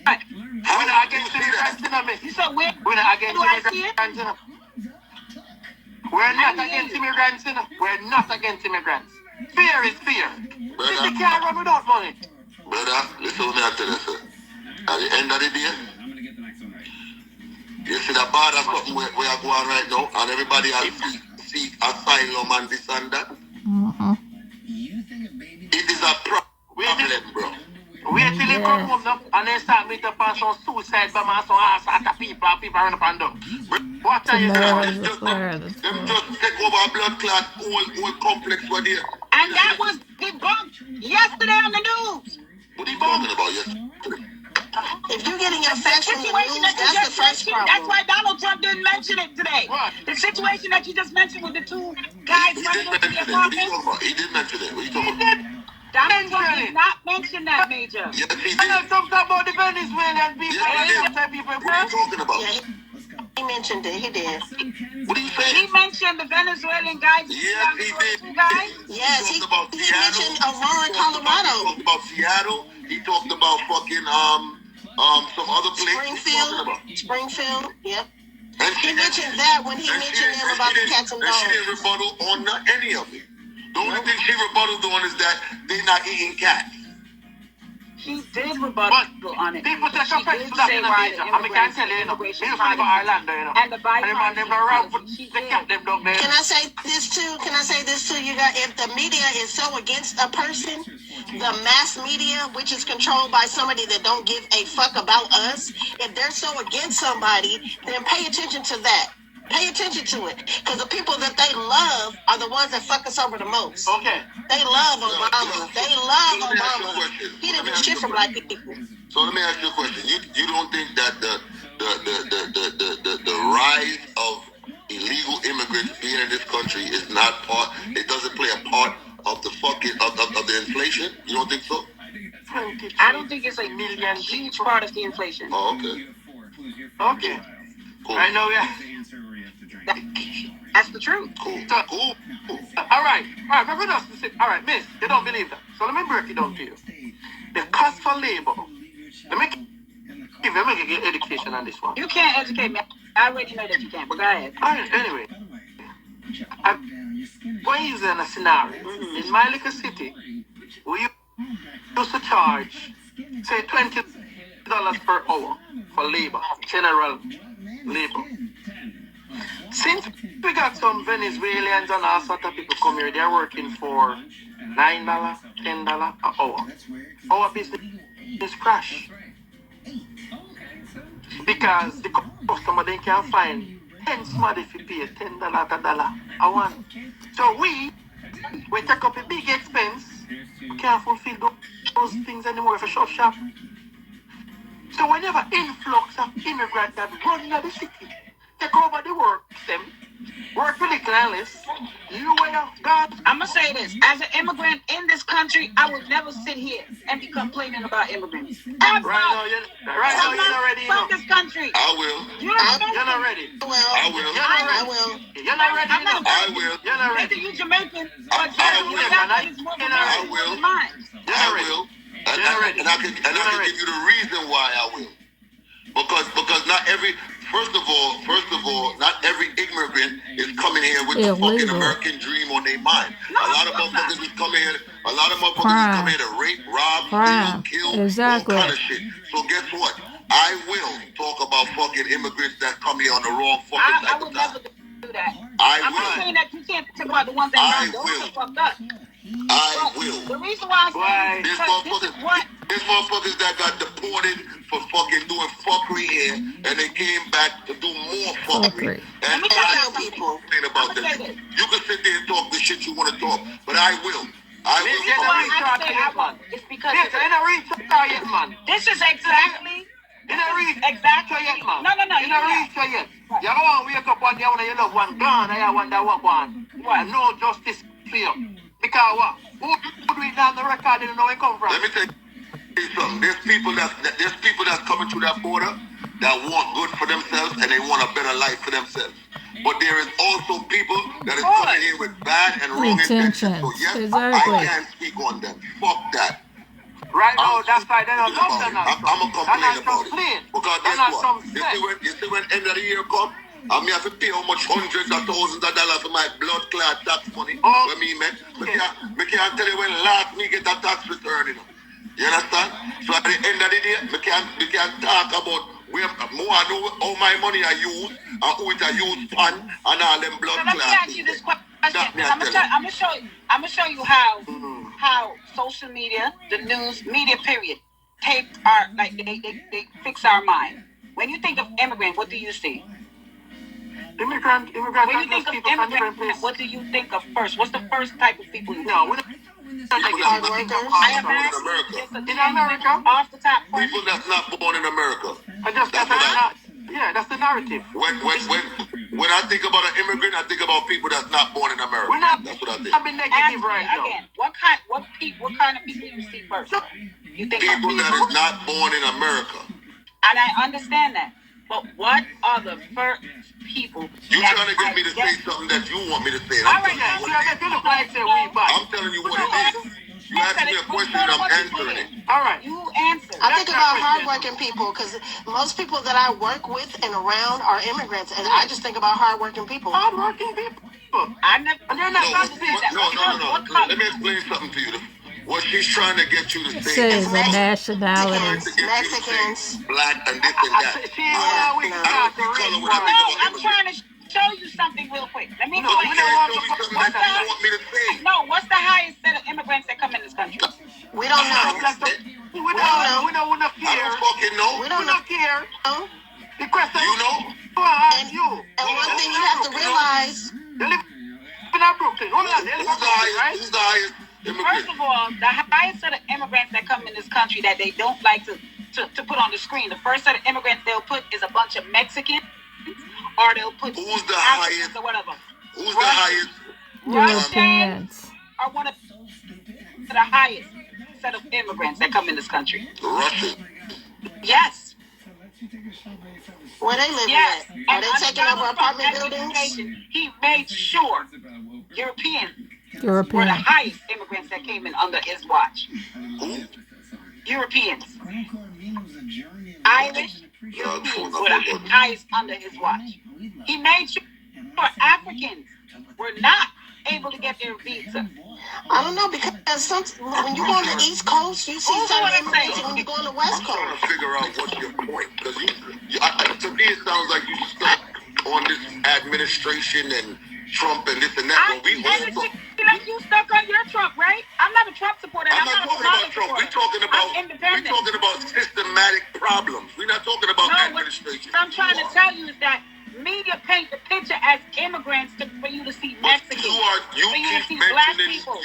Right. How We're not against immigrants. You said where? We're not against Do I see it? immigrants. We're not against immigrants. We're not against immigrants. Fear is fear. You can't run without money. Brother, listen to me after this. At the end of the day, you see the border something where I go on right now, and everybody has seek asylum and this and that. It is a problem, bro. Wait till they come home now, and then start meeting up on some suicide bomb and some ass at the people run up and down. What are you saying? Them just take over a blood clot whole complex where there. And that was debunked yesterday on the news. What are you talking about yesterday? If you're getting your facts from the news, that's the first problem. That's why Donald Trump didn't mention it today. What? The situation that you just mentioned with the two guys running into the apartment. He didn't mention it. What are you talking about? Donald Trump did not mention that, Major. Yes, he I know did. something about the Venezuelan people. Yes, he did. What are you talking about? Yeah, he mentioned it. He did. What are you He saying? mentioned the Venezuelan guys. Yes, he did. Two guys. Yes, He he talked about Seattle. mentioned Aurora, He Colorado. talked about Seattle. He talked about fucking some other place. He's talking about. Springfield. Yep. And He mentioned that when he mentioned them about the cats and she dogs. didn't rebuttal on any of it. The only thing she rebutted on is that they're not eating cats. She did rebuttal on it. People take She offense did to that say in the why major. the I mean, can't tell you, immigration me used to live in Ireland, and the bipartisan policy. She the did. cat them down there. Can I say this too? You guys? If the media is so against a person, the mass media, which is controlled by somebody that don't give a fuck about us, if they're so against somebody, then pay attention to that. Pay attention to it. Because the people that they love are the ones that fuck us over the most. Okay. They love Obama. They love Obama. He didn't do shit for black people. So let me ask you a question. You don't think that the rise of illegal immigrants being in this country is not part? It doesn't play a part of the fucking of the inflation. You don't think so? I don't think it's a huge part of the inflation. Oh, okay. Okay. Cool. I know, yeah. That's the truth. Cool. So, Cool. all right, all right, miss, you don't believe that. So let me break it down to you. The cost for labor. Let me give you education on this one. You can't educate me. I already know that you can't, but go ahead. All right, anyway, I'm going to use a scenario. In my little city, we used to charge, say, $20 per hour for labor, general labor. Since we got some Venezuelans and all sort of people come here, they're working for $9, $10 an hour. Our business crash. Because the customer, they can't find 10 somebody if you pay $10 a one. So we take up a big expense. We can't fulfill those things anymore if a short shop. So whenever influx of immigrants that run into the city, take over the work, work for the clients, you way of God. I'm going to say this. As an immigrant in this country, I would never sit here and be complaining about immigrants. Ever. Right now, you're not ready. From this country. I will. You're not ready. I will. I will. You're not ready. I will. You're not ready. Either you Jamaican or I Jamaican. Mine. I will. And I can give you the reason why I will. Because not every first of all, not every immigrant is coming here with the fucking American dream on their mind. A lot of motherfuckers is coming here. A lot of motherfuckers is coming here to rape, rob, steal, kill, exactly. all kind of shit. So guess what? I will talk about fucking immigrants that come here on the wrong fucking I would never do that. I'm not saying that you can't talk about the ones that don't fucked up. I will. The reason why I say There's motherfuckers that got deported for fucking doing fuckery here, and they came back to do more fuckery. And Let me tell people about this. You can sit there and talk the shit you want to talk, but I will. I will. It's because this is exactly. Exactly. No. You don't reach yet. You don't wake up one day when you love one gone, I want that one. Why? No justice for you. Because what? Who do it down the record? They don't know where it come from. Let me tell you something. There's people that's coming through that border that want good for themselves and they want a better life for themselves. But there is also people that is coming in with bad and wrong intentions. So yes, I can't speak on them. Fuck that. Right now, that's why they don't love them. I'm a complain about it. Because guess what? You see when end of the year come, I may have to pay how much hundreds of thousands of dollars for my blood clot tax money. For me, man. I can't tell you when last me get a tax return, you know. You understand? So at the end of the day, we can talk about where more I know how my money I use and who it I use on and all them blood clots. Let me ask you this question. I'm gonna show you how social media, the news, media period, taped our they fix our mind. When you think of immigrant, what do you see? Immigrant. When you think of immigrant, what do you think of first? What's the first type of people you think? No, I am asking in America, off the top. People that's not born in America. That's the narrative. When I think about an immigrant, I think about people that's not born in America. That's what I think. I'm being negative right now. Again, what kind of people you see first? You think people that is not born in America. And I understand that. But what are the first people? You trying to get me to say something that you want me to say? I'm telling you what it is. You asked me a question and I'm answering it. All right. You answer. I think about hardworking people because most people that I work with and around are immigrants, and I just think about hardworking people. Hardworking people. I never. They're No, not no. Let me explain something to you. What she's trying to get you to say Says is the Mexicans, nationalities. Mexicans. black and this and that. I don't see color when I think No, about I'm immigrants. trying to show you something real quick. Let me But explain. you can't show me something that you don't want me to say. No, what's the highest set of immigrants that come in this country? We don't know. We don't I don't fucking know. We don't know. care. And The question You know? one thing you have to realize, They live in Brooklyn. Hold on. They live in Who's the Brooklyn, right? highest? Who's the highest First immigrant? of all, the highest set of immigrants that come in this country that they don't like to put on the screen, the first set of immigrants they'll put is a bunch of Mexicans, or they'll put Who's the Africans highest? or whatever. Who's the highest? Russians Europeans. are one of the highest set of immigrants that come in this country. Russian. Yes. where they live Yes. at? Are they under taking over Donald apartment Trump's buildings? administration, he made sure Europeans were the European. highest immigrants that came in under his watch. Who? Europeans. Irish Europeans were the highest under his watch. He made sure Africans were not able to get their visa. I don't know because when you go on the East Coast, you see Who's some what I'm immigrants, saying? and when you go on the West I'm trying Coast. to figure out what's your point. Because to me, it sounds like you stuck on this administration and Trump and this and that. I When we all honestly feel like you stuck on your Trump, right? I'm not a Trump supporter. I'm I'm not not a talking about Obama Trump. supporter. We're talking about systematic problems. We're not talking about No, administration. what I'm trying to tell you is that media paint the picture as immigrants for you to see But Mexicans, you for you to see keep black mentioning people.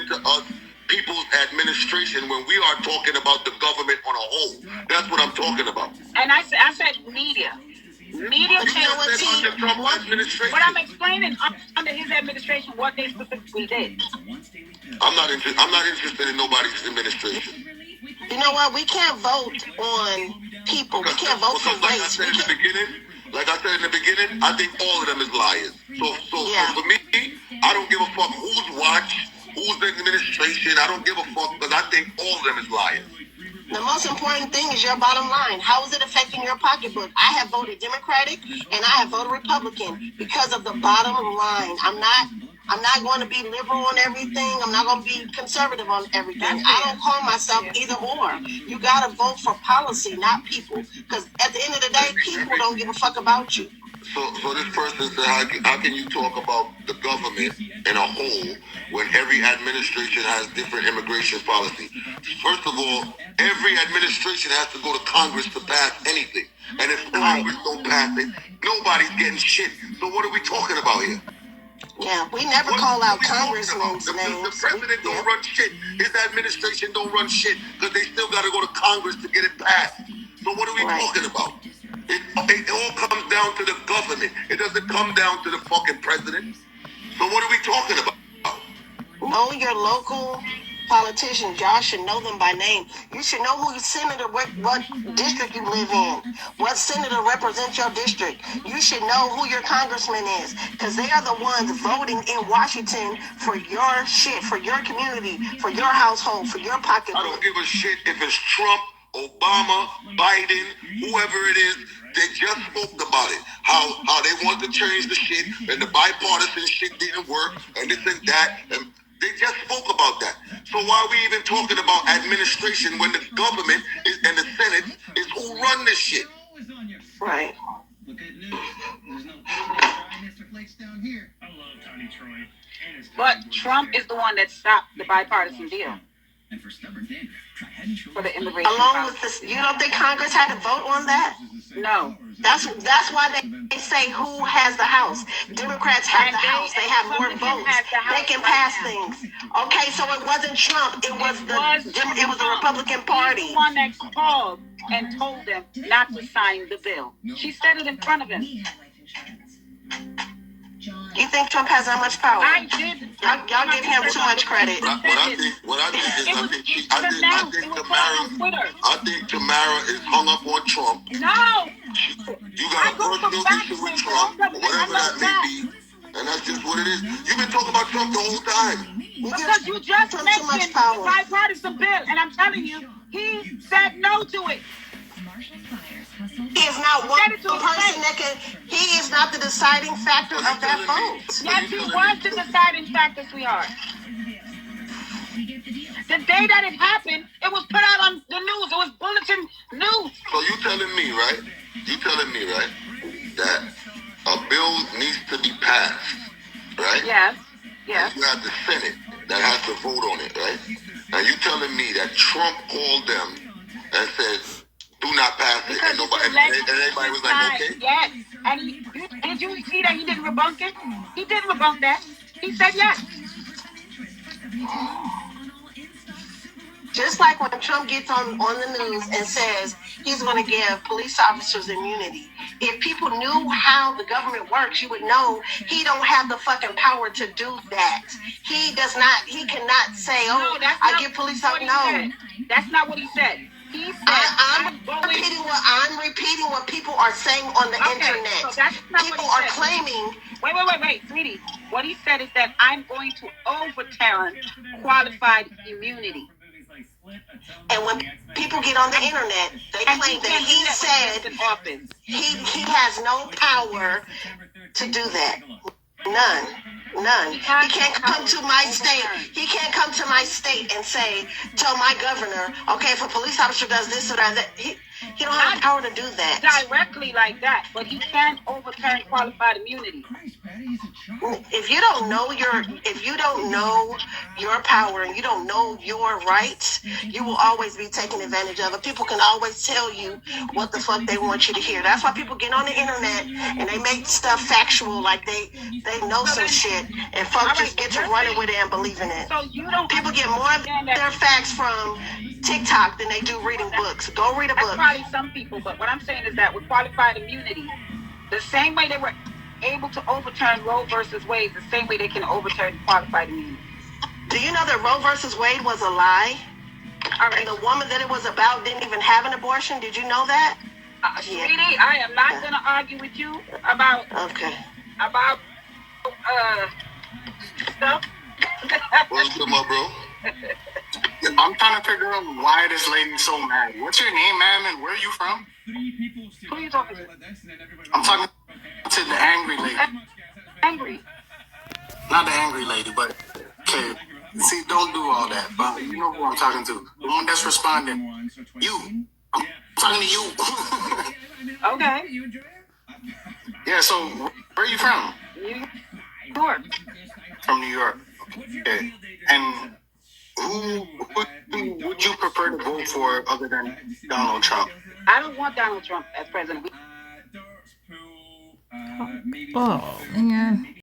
to us people's administration when we are talking about the government on a whole. That's what I'm talking about. And I said media. Media But you know what, paint see, Under Trump administration. But I'm explaining under his administration what they specifically did. I'm not interested in nobody's administration. You know what? We can't vote on people. We can't vote for Because race. like I said in the beginning, I think all of them is liars. So Yeah. for me, I don't give a fuck who's watch, who's the administration. I don't give a fuck because I think all of them is liars. The most important thing is your bottom line. How is it affecting your pocketbook? I have voted Democratic and I have voted Republican because of the bottom line. I'm not going to be liberal on everything. I'm not going to be conservative on everything. I don't call myself either or. You got to vote for policy, not people. Because at the end of the day, people don't give a fuck about you. So this person said, how can you talk about the government in a whole when every administration has different immigration policy? First of all, every administration has to go to Congress to pass anything. And if Congress don't pass it, nobody's getting shit. So what are we talking about here? Yeah, we never call out congressmen's The names. president don't run shit. His administration don't run shit because they still got to go to Congress to get it passed. So what are we Right. talking about? It all comes down to the government. It doesn't come down to the fucking president. So what are we talking about? Know your local politicians. Y'all should know them by name. You should know who your senator, what district you live in, what senator represents your district. You should know who your congressman is, because they are the ones voting in Washington for your shit, for your community, for your household, for your I pocketbook. don't give a shit if it's Trump, Obama, Biden, whoever it is. They just spoke about it. How they want to change the shit and the bipartisan shit didn't work and this and that. And they just spoke about that. So why are we even talking about administration when the government is, and the Senate is who run this shit? Right. But Trump is the one that stopped the bipartisan deal for the immigration Along policy. with this, you don't think Congress had to vote on that? No. That's why they say who has the House. Democrats have And the House. They have more Republicans votes. have the House They can right pass now. things. Okay, so it wasn't Trump. It was the Republican He's Party. the one that called and told them not to sign the bill. She said it in front of him. You think Trump has that much power? I did. Y'all give him too much credit. What I think is I think Tamara is hung up on Trump. No. You got a personal issue with Trump, or whatever that may be, and that's just what it is. You've been talking about Trump the whole time. Because you just mentioned the bipartisan bill, and I'm telling you, he said no to it. He is not one person that can. He is not the deciding factor of that vote. Yes, he was the deciding factor, sweetheart. The day that it happened, it was put out on the news. It was bulletin news. So you telling me, right? You telling me, right, that a bill needs to be passed, right? Yes. Yes. You have the Senate that has to vote on it, right? And you telling me that Trump called them and said, "Do not pass it," and everybody was like, "Okay." Yes. And did you see that he didn't rebunk it? He didn't rebunk that. He said yes. Just like when Trump gets on the news and says he's going to give police officers immunity. If people knew how the government works, you would know he don't have the fucking power to do that. He does not. He cannot say, "Oh, no, I give police officers." No, that's not what he said. He said, I'm repeating what people are saying on the internet. So people are claiming. Wait, sweetie. What he said is that I'm going to overturn qualified immunity. And when people get on the internet, they claim that he said he has no power to do that. None. He can't come to my state. He can't come to my state and tell my governor, okay, if a police officer does this or that, he don't have the power to do that. Directly like that, but he can overturn qualified immunity. If you don't know your power and you don't know your rights, you will always be taken advantage of. People can always tell you what the fuck they want you to hear. That's why people get on the internet and they make stuff factual, like they know some shit, and folks just get to running with it and believing it. So people get more of their facts from TikTok than they do reading books. Go read a book. That's probably some people, but what I'm saying is that with qualified immunity, the same way they were able to overturn Roe versus Wade, the same way they can overturn qualified immunity. Do you know that Roe versus Wade was a lie? All right. And the woman that it was about didn't even have an abortion? Did you know that? Sweetie, I am not going to argue with you about stuff. What's good, my bro? I'm trying to figure out why this lady's so mad. What's your name, ma'am, and where are you from? Who are you talking to? I'm talking to the angry lady. Angry? Not the angry lady, but okay. See, don't do all that. But you know who I'm talking to. The one that's responding. You. I'm talking to you. Okay. Yeah, so where are you from? New York. From New York. Okay. And who would you prefer to vote for other than Donald Trump? I don't want Donald Trump as president. Oh, man.